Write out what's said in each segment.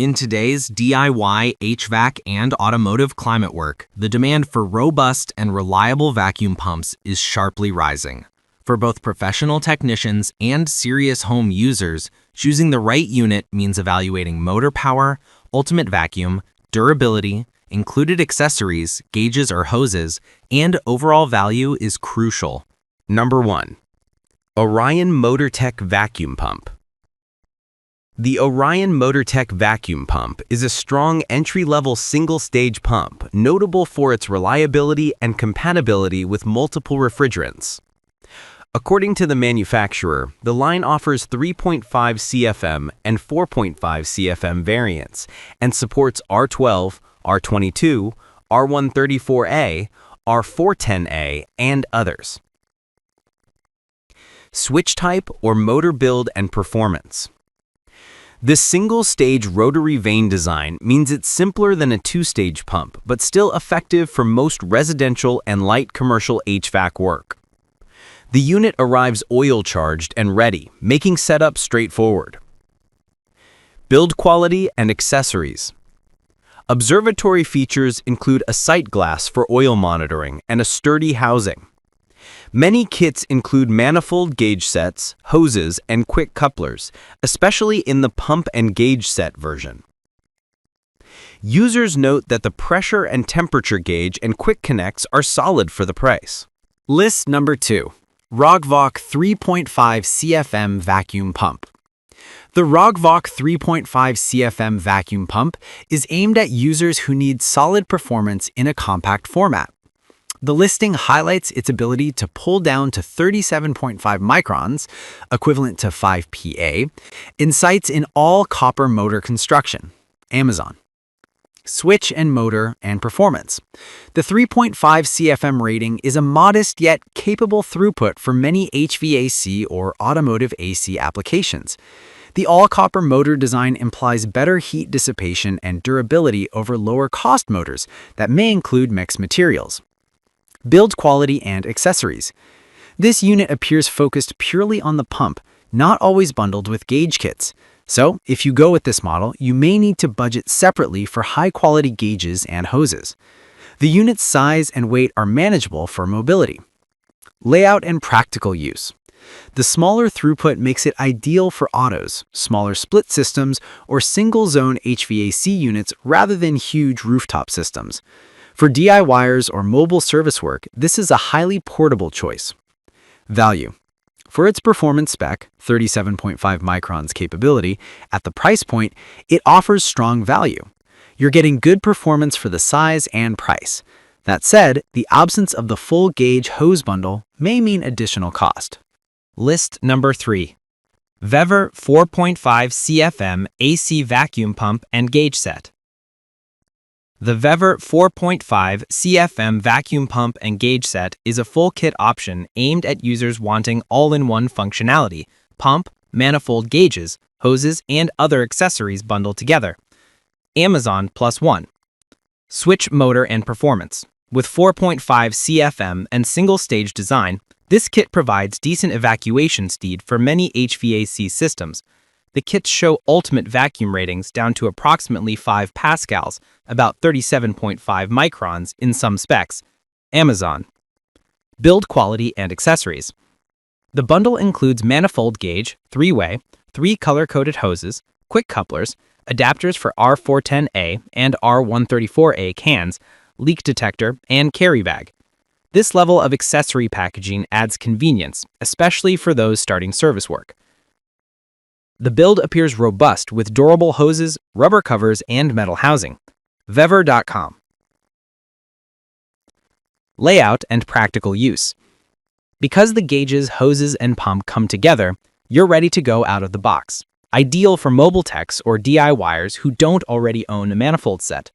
In today's DIY, HVAC, and automotive climate work, the demand for robust and reliable vacuum pumps is sharply rising. For both professional technicians and serious home users, choosing the right unit means evaluating motor power, ultimate vacuum, durability, included accessories, gauges or hoses, and overall value is crucial. Number 1. Orion MotorTech Vacuum Pump. The Orion MotorTech Vacuum Pump is a strong entry-level single-stage pump notable for its reliability and compatibility with multiple refrigerants. According to the manufacturer, the line offers 3.5 CFM and 4.5 CFM variants and supports R12, R22, R134A, R410A, and others. Switch type or motor build and performance. This single-stage rotary vane design means it's simpler than a two-stage pump, but still effective for most residential and light commercial HVAC work. The unit arrives oil-charged and ready, making setup straightforward. Build quality and accessories. Observatory features include a sight glass for oil monitoring and a sturdy housing. Many kits include manifold gauge sets, hoses, and quick couplers, especially in the pump and gauge set version. Users note that the pressure and temperature gauge and quick connects are solid for the price. List number 2. ROGVOC 3.5 CFM Vacuum Pump. The ROGVOC 3.5 CFM vacuum pump is aimed at users who need solid performance in a compact format. The listing highlights its ability to pull down to 37.5 microns, equivalent to 5 PA, in sites in all copper motor construction. Amazon. Switch and motor and performance. The 3.5 CFM rating is a modest yet capable throughput for many HVAC or automotive AC applications. The all-copper motor design implies better heat dissipation and durability over lower-cost motors that may include mixed materials. Build quality and accessories. This unit appears focused purely on the pump, not always bundled with gauge kits. So, if you go with this model, you may need to budget separately for high-quality gauges and hoses. The unit's size and weight are manageable for mobility. Layout and practical use. The smaller throughput makes it ideal for autos, smaller split systems, or single-zone HVAC units rather than huge rooftop systems. For DIYers or mobile service work, this is a highly portable choice. Value. For its performance spec, 37.5 microns capability, at the price point, it offers strong value. You're getting good performance for the size and price. That said, the absence of the full gauge hose bundle may mean additional cost. List number 3. Vever 4.5 CFM AC Vacuum Pump and Gauge Set. The Vever 4.5 CFM Vacuum Pump and Gauge Set is a full kit option aimed at users wanting all-in-one functionality, pump, manifold gauges, hoses, and other accessories bundled together. Amazon +1. Switch motor and performance. With 4.5 CFM and single-stage design, this kit provides decent evacuation speed for many HVAC systems. The kits show ultimate vacuum ratings down to approximately 5 pascals, about 37.5 microns in some specs. Amazon. Build quality and accessories. The bundle includes manifold gauge, 3-way, 3 color-coded hoses, quick couplers, adapters for R410A and R134A cans, leak detector, and carry bag. This level of accessory packaging adds convenience, especially for those starting service work. The build appears robust with durable hoses, rubber covers, and metal housing. Vever.com. Layout and practical use. Because the gauges, hoses, and pump come together, you're ready to go out of the box. Ideal for mobile techs or DIYers who don't already own a manifold set.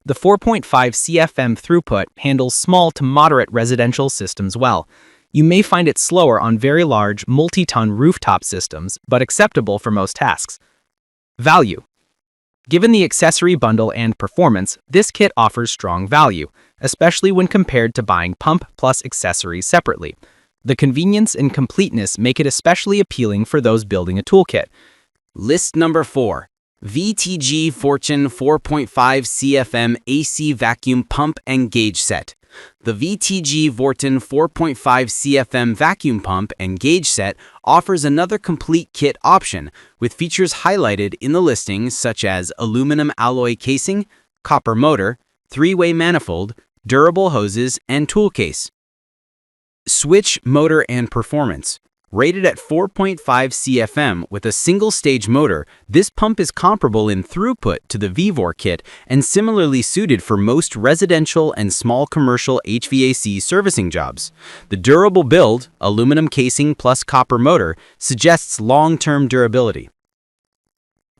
The 4.5 CFM throughput handles small to moderate residential systems well. You may find it slower on very large, multi-ton rooftop systems, but acceptable for most tasks. Value. Given the accessory bundle and performance, this kit offers strong value, especially when compared to buying pump plus accessories separately. The convenience and completeness make it especially appealing for those building a toolkit. List number 4. VTG Fortune 4.5 CFM AC Vacuum Pump and Gauge Set. The VTG Vorten 4.5 CFM Vacuum Pump and Gauge Set offers another complete kit option with features highlighted in the listings such as aluminum alloy casing, copper motor, three-way manifold, durable hoses, and tool case. Switch, motor, and performance. Rated at 4.5 CFM with a single-stage motor, this pump is comparable in throughput to the Vivor kit and similarly suited for most residential and small commercial HVAC servicing jobs. The durable build, aluminum casing plus copper motor, suggests long-term durability.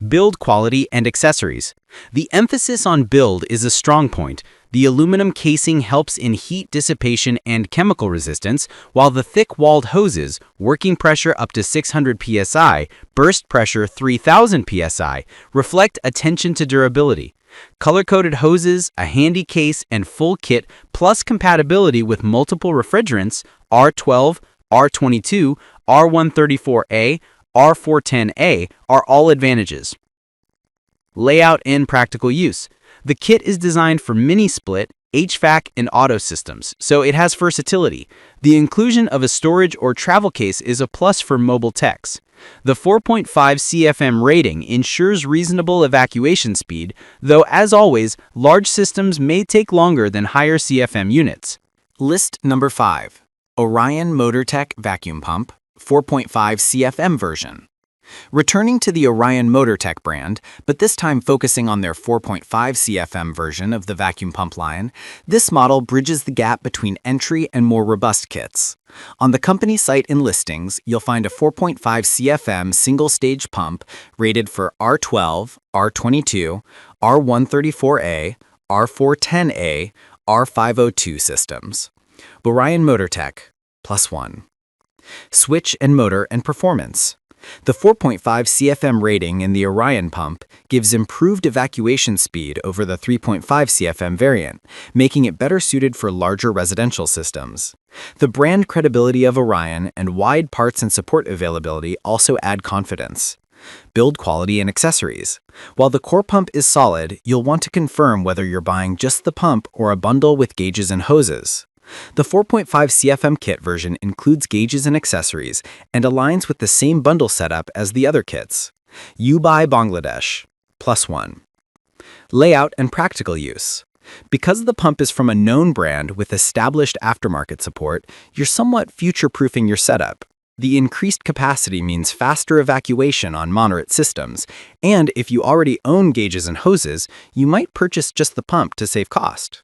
Build quality and accessories. The emphasis on build is a strong point. The aluminum casing helps in heat dissipation and chemical resistance, while the thick-walled hoses, working pressure up to 600 psi, burst pressure 3000 psi, reflect attention to durability. Color-coded hoses, a handy case, and full kit, plus compatibility with multiple refrigerants, R12, R22, R134A, R410A, are all advantages. Layout and practical use. The kit is designed for mini-split, HVAC, and auto systems, so it has versatility. The inclusion of a storage or travel case is a plus for mobile techs. The 4.5 CFM rating ensures reasonable evacuation speed, though as always, large systems may take longer than higher CFM units. List number 5. Orion MotorTech Vacuum Pump, 4.5 CFM version. Returning to the Orion MotorTech brand, but this time focusing on their 4.5 CFM version of the vacuum pump line, this model bridges the gap between entry and more robust kits. On the company site and listings, you'll find a 4.5 CFM single-stage pump rated for R12, R22, R134A, R410A, R502 systems. Orion MotorTech, +1. Switch and motor and performance. The 4.5 CFM rating in the Orion pump gives improved evacuation speed over the 3.5 CFM variant, making it better suited for larger residential systems. The brand credibility of Orion and wide parts and support availability also add confidence. Build quality and accessories. While the core pump is solid, you'll want to confirm whether you're buying just the pump or a bundle with gauges and hoses. The 4.5 CFM kit version includes gauges and accessories and aligns with the same bundle setup as the other kits. You buy Bangladesh, +1. Layout and practical use. Because the pump is from a known brand with established aftermarket support, you're somewhat future-proofing your setup. The increased capacity means faster evacuation on moderate systems, and if you already own gauges and hoses, you might purchase just the pump to save cost.